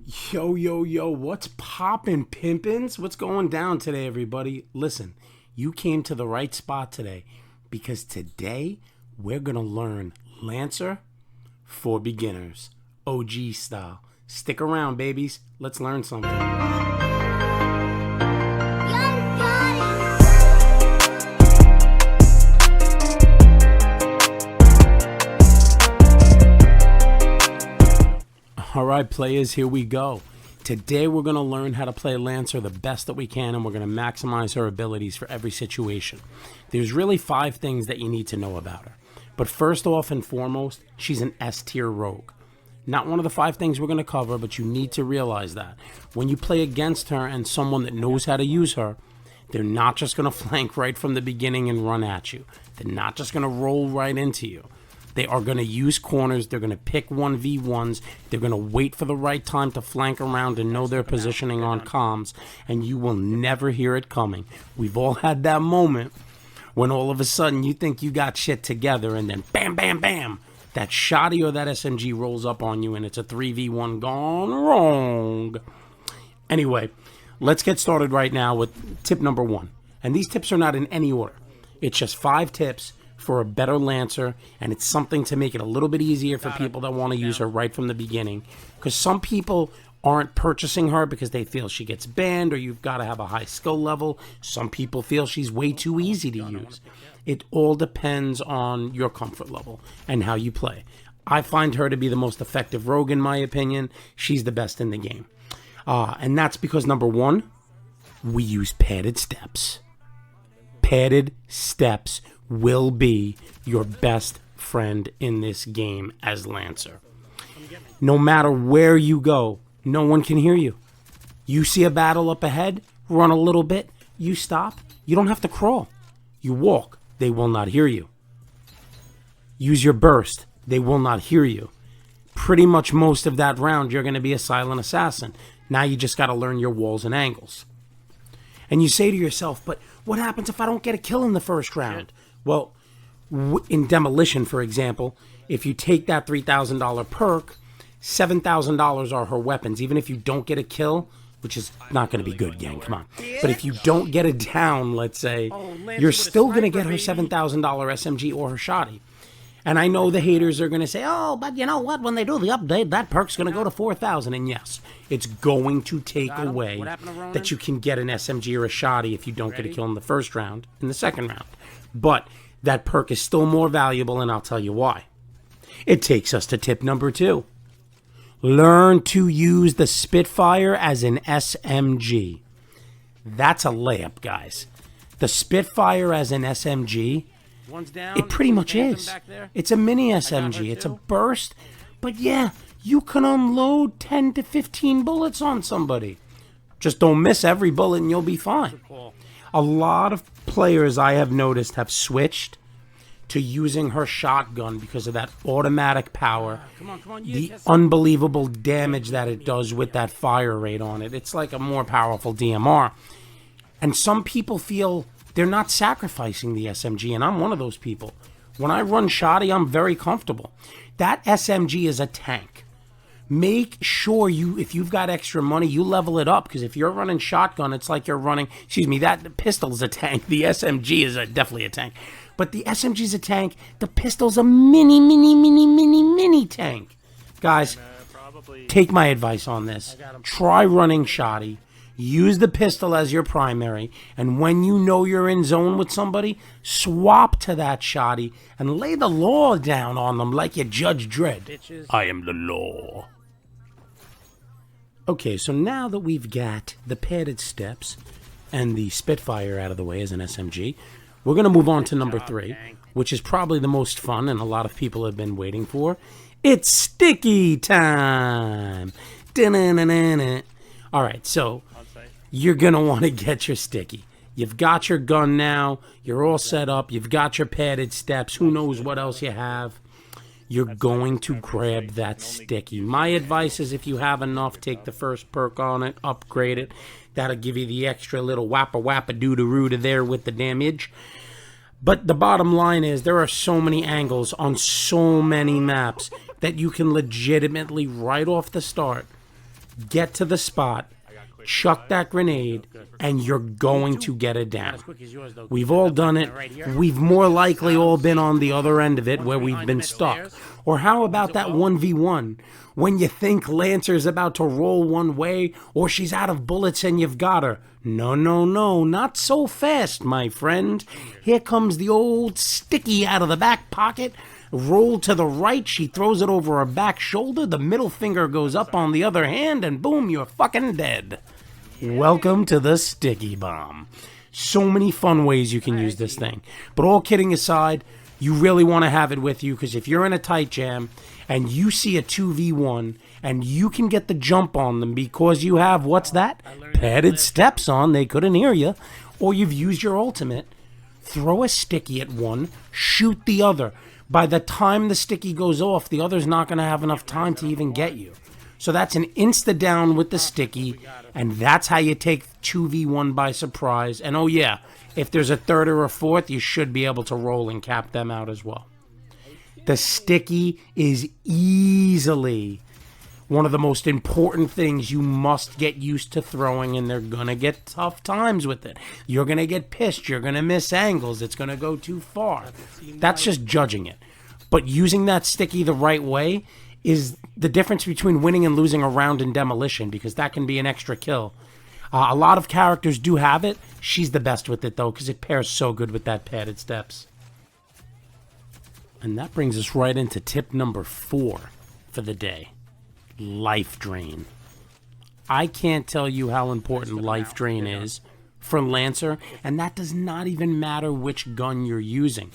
Yo, what's poppin', pimpins? What's going down today, everybody? Listen, you came to the right spot today because today we're going to learn Lancer for beginners, OG style. Stick around, babies. Let's learn something. All right, players, here we go. Today we're going to learn how to play Lancer the best that we can, and we're going to maximize her abilities for every situation. There's really 5 things that you need to know about her. But first off and foremost, she's an S-tier rogue. Not one of the 5 things we're going to cover, but you need to realize that. When you play against her and someone that knows how to use her, they're not just going to flank right from the beginning and run at you. They're not just going to roll right into you. They are going to use corners. They're going to pick 1v1s. They're going to wait for the right time to flank around and know their positioning on comms, and you will never hear it coming. We've all had that moment when all of a sudden you think you got shit together, and then bam, bam, bam, that shotty or that SMG rolls up on you, and it's a 3v1 gone wrong. Anyway, let's get started right now with tip number 1. And these tips are not in any order. It's just 5 tips for a better Lancer, and it's something to make it a little bit easier for people that want to use her right from the beginning, because some people aren't purchasing her because they feel she gets banned or you've got to have a high skill level. Some people feel she's way too easy to use. It all depends on your comfort level and how you play. I find her to be the most effective rogue in my opinion. She's the best in the game, and that's because number 1, we use padded steps. Padded steps will be your best friend in this game as Lancer. No matter where you go, no one can hear you. You see a battle up ahead, run a little bit, you stop. You don't have to crawl. You walk. They will not hear you. Use your burst. They will not hear you. Pretty much most of that round, you're going to be a silent assassin. Now you just got to learn your walls and angles. And you say to yourself, but what happens if I don't get a kill in the first round? Well, in Demolition, for example, if you take that $3,000 perk, $7,000 are her weapons. Even if you don't get a kill, which is not going to be good, gang, come on. But if you don't get it down, let's say, you're still going to get her $7,000 SMG or her shotty. And I know the haters are going to say, oh, but you know what? When they do the update, that perk's going to go to 4,000. And yes, it's going to take away that you can get an SMG or a shotty if you don't get a kill in the first round, in the second round. But that perk is still more valuable, and I'll tell you why. It takes us to tip number 2. Learn to use the Spitfire as an SMG. That's a layup, guys. The Spitfire as an SMG, it pretty much is. It's a mini SMG. It's a burst. But yeah, you can unload 10 to 15 bullets on somebody. Just don't miss every bullet and you'll be fine. A lot of players I have noticed have switched to using her shotgun because of that automatic power, the unbelievable damage that it does with that fire rate on it. It's like a more powerful DMR. And some people feel they're not sacrificing the SMG, and I'm one of those people. When I run shotty, I'm very comfortable. That SMG is a tank. Make sure if you've got extra money, you level it up, because if you're running shotgun, it's like you're running, that pistol is a tank. The SMG is definitely a tank. But the SMG is a tank. The pistol's a mini tank. Guys, take my advice on this. Try running shotty. Use the pistol as your primary, and when you know you're in zone with somebody, swap to that shotty and lay the law down on them like you Judge Dredd. I am the law. Okay, so now that we've got the padded steps and the Spitfire out of the way as an SMG, we're going to move on to number 3, which is probably the most fun and a lot of people have been waiting for. It's sticky time. All right, so you're going to want to get your sticky. You've got your gun now. You're all set up. You've got your padded steps. Who knows what else you have. You're going to grab that sticky. My advice is if you have enough, take the first perk on it, upgrade it. That'll give you the extra little wappa-doo-da-roo to there with the damage. But the bottom line is there are so many angles on so many maps that you can legitimately, right off the start, get to the spot, chuck that grenade, and you're going to get it down. We've all done it. We've more likely all been on the other end of it where we've been stuck. Or how about that 1v1 when you think Lancer's about to roll one way or she's out of bullets and you've got her? No, no, no, not so fast, my friend. Here comes the old sticky out of the back pocket. Roll to the right, she throws it over her back shoulder, the middle finger goes up on the other hand, and boom, you're fucking dead. Welcome to the sticky bomb. So many fun ways you can use this thing. But all kidding aside, you really want to have it with you, because if you're in a tight jam and you see a 2v1 and you can get the jump on them because you have, what's that? Padded steps on, they couldn't hear you, or you've used your ultimate, throw a sticky at one, shoot the other. By the time the sticky goes off, the other's not going to have enough time to even get you. So that's an insta-down with the sticky, and that's how you take 2v1 by surprise. And oh yeah, if there's a third or a fourth, you should be able to roll and cap them out as well. The sticky is easily one of the most important things you must get used to throwing, and they're going to get tough times with it. You're going to get pissed. You're going to miss angles. It's going to go too far. That's just judging it. But using that sticky the right way is the difference between winning and losing a round in Demolition, because that can be an extra kill. A lot of characters do have it. She's the best with it, though, because it pairs so good with that padded steps. And that brings us right into tip number 4 for the day. Life drain. I can't tell you how important life drain is for Lancer, and that does not even matter which gun you're using.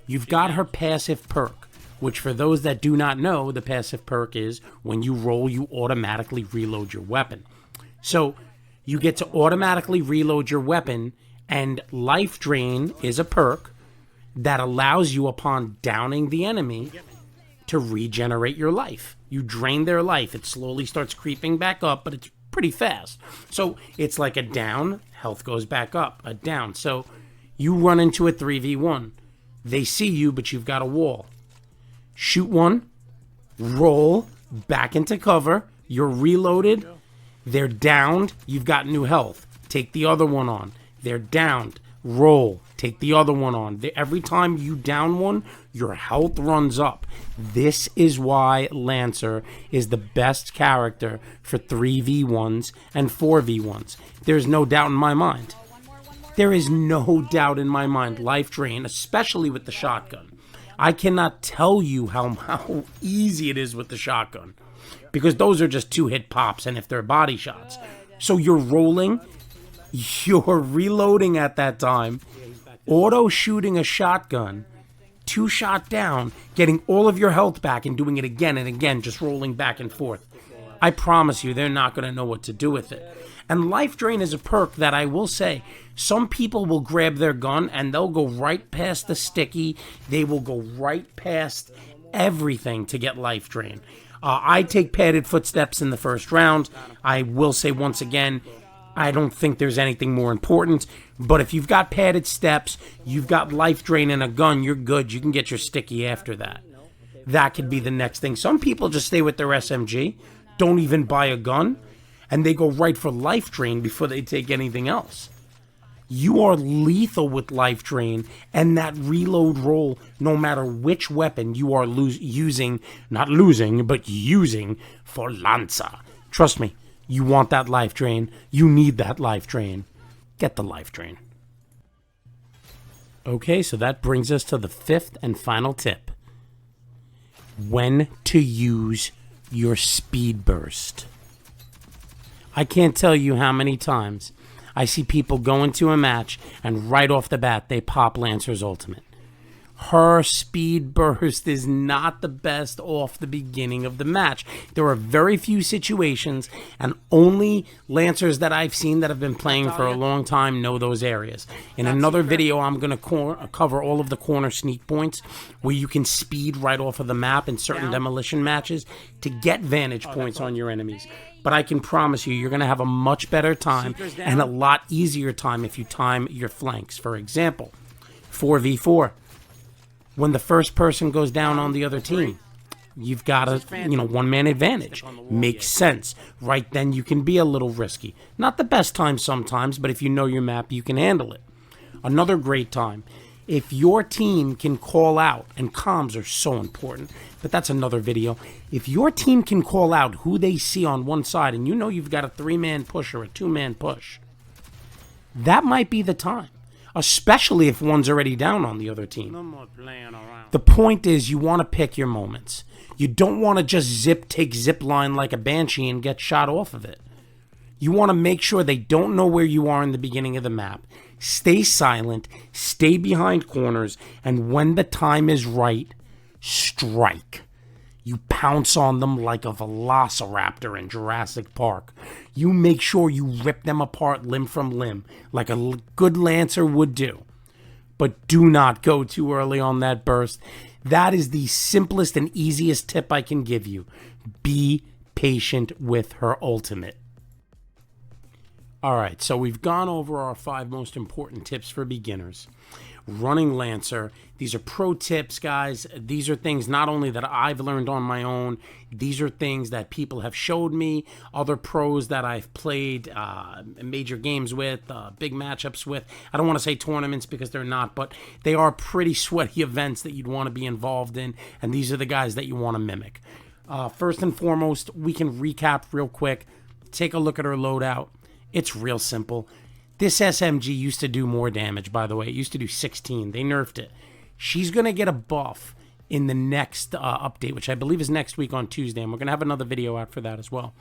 You've got her passive perk, which for those that do not know, the passive perk is when you roll, you automatically reload your weapon. So you get to automatically reload your weapon, and life drain is a perk that allows you, upon downing the enemy, to regenerate your life. You drain their life. It slowly starts creeping back up, but it's pretty fast. So it's like a down, health goes back up, a down. So you run into a 3v1. They see you, but you've got a wall. Shoot one, roll, back into cover, you're reloaded, they're downed, you've got new health. Take the other one on. They're downed, roll, take the other one on. Every time you down one, your health runs up. This is why Lancer is the best character for 3v1s and 4v1s. There's no doubt in my mind. There is no doubt in my mind. Life drain, especially with the shotgun. I cannot tell you how easy it is with the shotgun, because those are just 2-hit pops, and if they're body shots. So you're rolling, you're reloading at that time, auto-shooting a shotgun, 2-shot down, getting all of your health back and doing it again and again, just rolling back and forth. I promise you, they're not going to know what to do with it. And life drain is a perk that I will say, some people will grab their gun and they'll go right past the sticky. They will go right past everything to get life drain. I take padded footsteps in the first round. I will say once again, I don't think there's anything more important. But if you've got padded steps, you've got life drain and a gun, you're good. You can get your sticky after that. That could be the next thing. Some people just stay with their SMG, don't even buy a gun, and they go right for life drain before they take anything else. You are lethal with life drain and that reload roll, no matter which weapon you are using for Lancer. Trust me, you want that life drain. You need that life drain. Get the life drain. Okay, so that brings us to the 5th and final tip. When to use your speed burst. I can't tell you how many times I see people go into a match and right off the bat they pop Lancer's ultimate. Her speed burst is not the best off the beginning of the match. There are very few situations, and only Lancers that I've seen that have been playing for a long time know those areas. In another video, I'm going to cover all of the corner sneak points where you can speed right off of the map in certain demolition matches to get vantage points on your enemies. But I can promise you, you're going to have a much better time and a lot easier time if you time your flanks. For example, 4v4. When the first person goes down on the other team, you've got a one-man advantage. Makes sense. Right then you can be a little risky. Not the best time sometimes, but if you know your map, you can handle it. Another great time, if your team can call out, and comms are so important, but that's another video. If your team can call out who they see on one side, and you know you've got a 3-man push or a 2-man push, that might be the time, especially if one's already down on the other team. No more playing around. The point is, you want to pick your moments. You don't want to just take zip line like a banshee and get shot off of it. You want to make sure they don't know where you are in the beginning of the map. Stay silent, stay behind corners, and when the time is right, strike. You pounce on them like a velociraptor in Jurassic Park. You make sure you rip them apart limb from limb, like a good Lancer would do. But do not go too early on that burst. That is the simplest and easiest tip I can give you. Be patient with her ultimate. All right, so we've gone over our 5 most important tips for beginners. Running Lancer. These are pro tips, guys. These are things not only that I've learned on my own, these are things that people have showed me, other pros that I've played major games with, big matchups with. I don't want to say tournaments because they're not, but they are pretty sweaty events that you'd want to be involved in, and these are the guys that you want to mimic. First and foremost, we can recap real quick. Take a look at her loadout. It's real simple. This SMG used to do more damage, by the way. It used to do 16. They nerfed it. She's going to get a buff in the next update, which I believe is next week on Tuesday, and we're going to have another video out for that as well.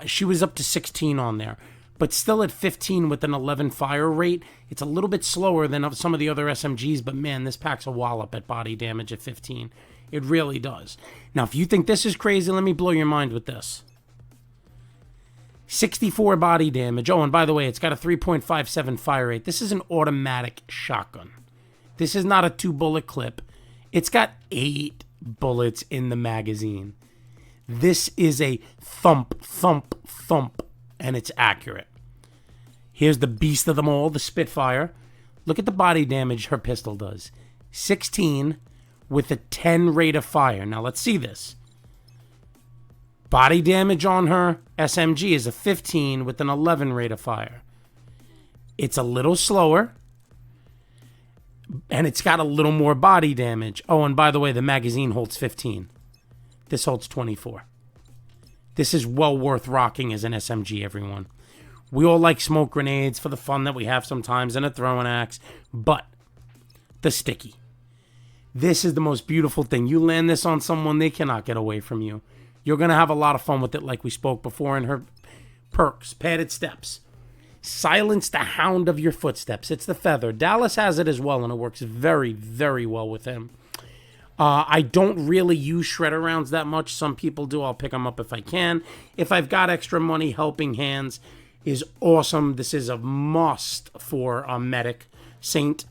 She was up to 16 on there, but still at 15 with an 11 fire rate. It's a little bit slower than some of the other SMGs, but man, this packs a wallop at body damage at 15. It really does. Now, if you think this is crazy, let me blow your mind with this. 64 body damage. Oh, and by the way, it's got a 3.57 fire rate. This is an automatic shotgun. This is not a 2-bullet clip. It's got 8 bullets in the magazine. This is a thump, thump, thump, and it's accurate. Here's the beast of them all, the Spitfire. Look at the body damage her pistol does. 16 with a 10 rate of fire. Now, let's see this. Body damage on her SMG is a 15 with an 11 rate of fire. It's a little slower, and it's got a little more body damage. Oh, and by the way, the magazine holds 15. This holds 24. This is well worth rocking as an SMG, everyone. We all like smoke grenades for the fun that we have sometimes and a throwing axe, but the sticky. This is the most beautiful thing. You land this on someone, they cannot get away from you. You're going to have a lot of fun with it like we spoke before in her perks. Padded steps. Silence the hound of your footsteps. It's the feather. Dallas has it as well, and it works very, very well with him. I don't really use shredder rounds that much. Some people do. I'll pick them up if I can. If I've got extra money, Helping Hands is awesome. This is a must for a medic saint.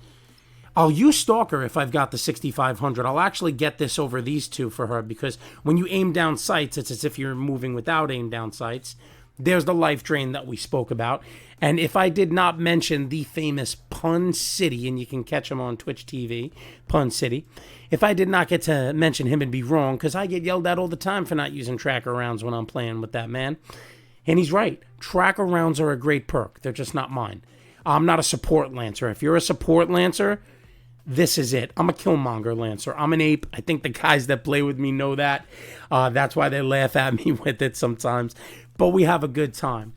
I'll use Stalker if I've got the 6500. I'll actually get this over these two for her because when you aim down sights, it's as if you're moving without aim down sights. There's the life drain that we spoke about. And if I did not mention the famous Pun City, and you can catch him on Twitch TV, Pun City, if I did not get to mention him, it'd be wrong because I get yelled at all the time for not using tracker rounds when I'm playing with that man. And he's right. Tracker rounds are a great perk. They're just not mine. I'm not a support Lancer. If you're a support Lancer, this is it. I'm a Killmonger Lancer. I'm an ape. I think the guys that play with me know that. That's why they laugh at me with it sometimes. But we have a good time.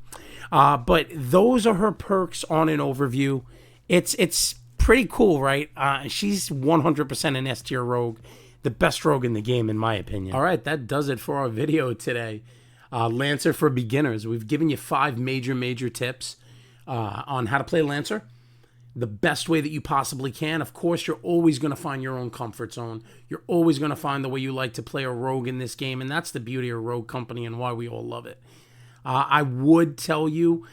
But those are her perks on an overview. It's pretty cool, right? She's 100% an S tier rogue. The best rogue in the game, in my opinion. All right, that does it for our video today. Lancer for beginners. We've given you 5 major tips on how to play Lancer the best way that you possibly can. Of course, you're always going to find your own comfort zone. You're always going to find the way you like to play a rogue in this game, and that's the beauty of Rogue Company and why we all love it. I would tell you,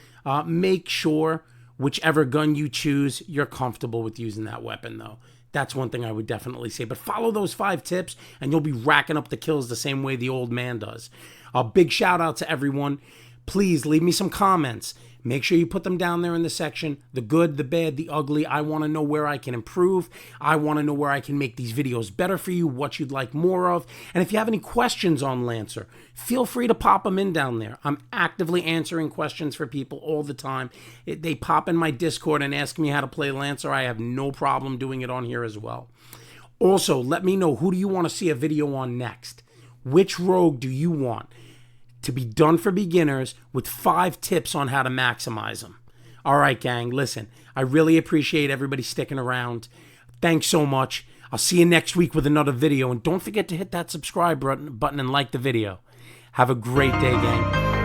make sure whichever gun you choose, you're comfortable with using that weapon, though. That's one thing I would definitely say. But follow those 5 tips, and you'll be racking up the kills the same way the old man does. A big shout out to everyone. Please leave me some comments. Make sure you put them down there in the section. The good, the bad, the ugly. I want to know where I can improve. I want to know where I can make these videos better for you, what you'd like more of. And if you have any questions on Lancer, feel free to pop them in down there. I'm actively answering questions for people all the time. They pop in my Discord and ask me how to play Lancer. I have no problem doing it on here as well. Also, let me know, who do you want to see a video on next? Which rogue do you want to be done for beginners with 5 tips on how to maximize them? All right, gang, listen, I really appreciate everybody sticking around. Thanks so much. I'll see you next week with another video. And don't forget to hit that subscribe button and like the video. Have a great day, gang.